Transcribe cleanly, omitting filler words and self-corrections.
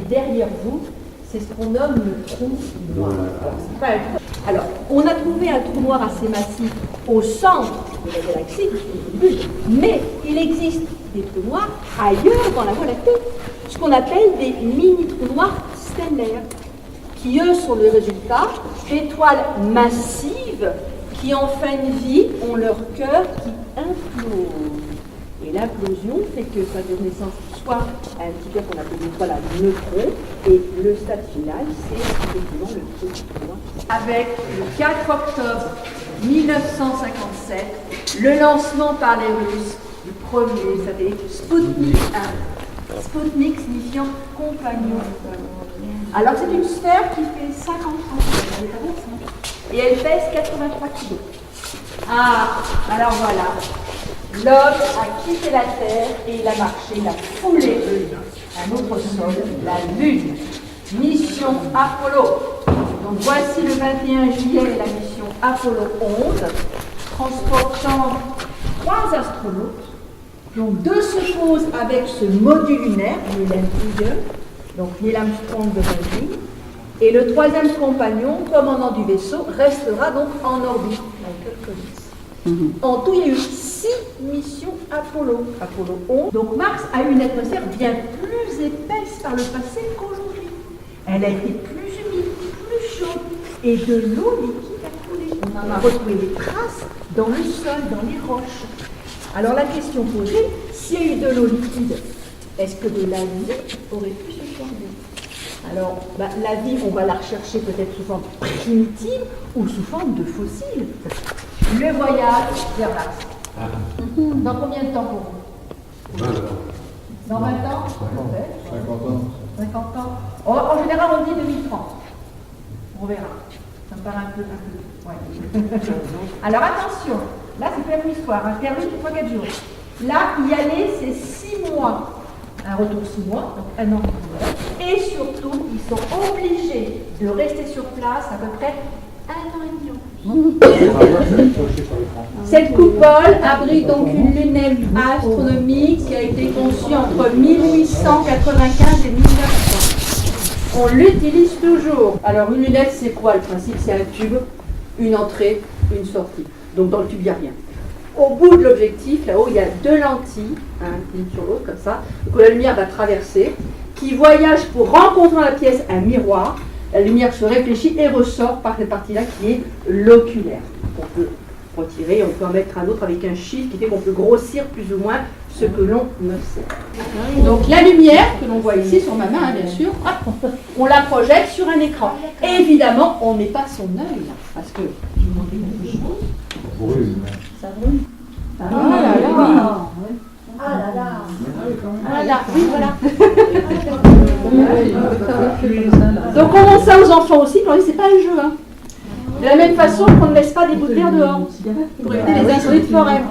derrière vous, c'est ce qu'on nomme le trou noir. Alors, on a trouvé un trou noir assez massif au centre de la galaxie, mais il existe des trous noirs ailleurs dans la Voie lactée, ce qu'on appelle des mini-trous noirs stellaires, qui eux sont le résultat d'étoiles massives qui en fin de vie ont leur cœur qui implose. Et l'implosion fait que ça donne naissance soit à un petit cœur qu'on appelle une étoile à neutrons, et le stade final, c'est effectivement le petit noir. Avec le 4 octobre 1957, le lancement par les Russes du premier satellite Sputnik 1. Sputnik signifiant compagnon. Alors c'est une sphère qui fait 50 ans, et elle pèse 83 kg. Ah, alors voilà. L'homme a quitté la Terre et il a marché, il a foulé un autre sol, la Lune. Mission Apollo. Donc voici le 21 juillet la mission Apollo 11, transportant 3 astronautes. Donc 2 se posent avec ce module lunaire, Neil Armstrong, donc Neil Armstrong de Virgin. Et le 3e compagnon, commandant du vaisseau, restera donc en orbite dans quelques jours. En tout, il y a eu 6 missions Apollo 11. Donc Mars a eu une atmosphère bien plus épaisse par le passé qu'aujourd'hui. Elle a été plus humide, plus chaude, et de l'eau liquide a coulé. On en a retrouvé des traces dans le sol, dans les roches. Alors la question posée, s'il y a eu de l'eau liquide, est-ce que de la vie aurait pu se former? Alors, la vie, on va la rechercher peut-être sous forme primitive ou sous forme de fossiles. Le voyage vers Mars. Dans combien de temps pour vous? 20 ans. Dans 20 ans? 50 ans. 50 ans. En général, on dit 2030. On verra. Ça me paraît un peu. Ouais. Alors attention, là c'est pas une histoire, un termine pour 3-4 jours. Là, y aller, c'est 6 mois. Un retour 6 mois, donc 1 an. Et surtout, ils sont obligés de rester sur place à peu près 1 an et demi. Cette coupole abrite donc une lunette astronomique qui a été conçue entre 1895 et 1900. On l'utilise toujours. Alors une lunette, c'est quoi le principe? C'est un tube, une entrée, une sortie. Donc dans le tube, il n'y a rien. Au bout de l'objectif, là-haut, il y a 2 lentilles, l'une sur l'autre, comme ça, que la lumière va traverser, qui voyage pour rencontrer dans la pièce un miroir. La lumière se réfléchit et ressort par cette partie-là qui est l'oculaire. On peut retirer, on peut en mettre un autre avec un chiffre qui fait qu'on peut grossir plus ou moins ce que l'on observe. Donc la lumière que l'on voit ici sur ma main, bien sûr, hop, on la projette sur un écran. Et évidemment, on ne met pas son œil là, parce que je vous montre quelque chose. Ça brûle. Ah là là. Ah là là. Ah là, oui, voilà. Donc on montre ça aux enfants aussi, pour c'est pas un jeu. Hein. De la même façon qu'on ne laisse pas des boules d'air dehors, pour éviter les incendies de forêt.